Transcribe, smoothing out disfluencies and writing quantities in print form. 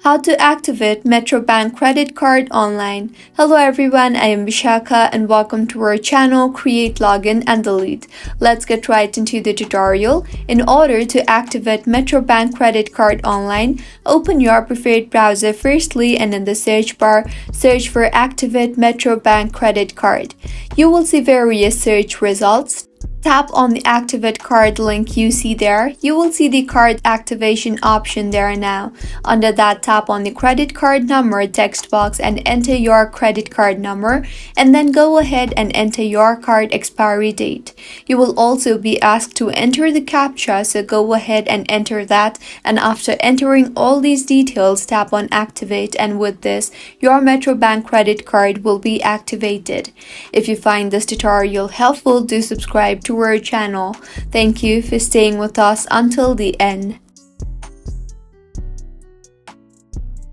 How to activate Metrobank credit card online. Hello everyone, I am Vishaka and welcome to our channel Create Login and Delete. Let's get right into the tutorial. In order to activate Metrobank credit card online, open your preferred browser firstly and in the search bar, search for Activate Metrobank credit card. You will see various search results. Tap on the Activate Card link you see there. You will see the card activation option there now. Under that, tap on the credit card number text box and enter your credit card number, and then go ahead and enter your card expiry date. You will also be asked to enter the CAPTCHA, so go ahead and enter that, and after entering all these details, tap on Activate, and with this, your Metrobank credit card will be activated. If you find this tutorial helpful, do subscribe to our channel. Thank you for staying with us until the end.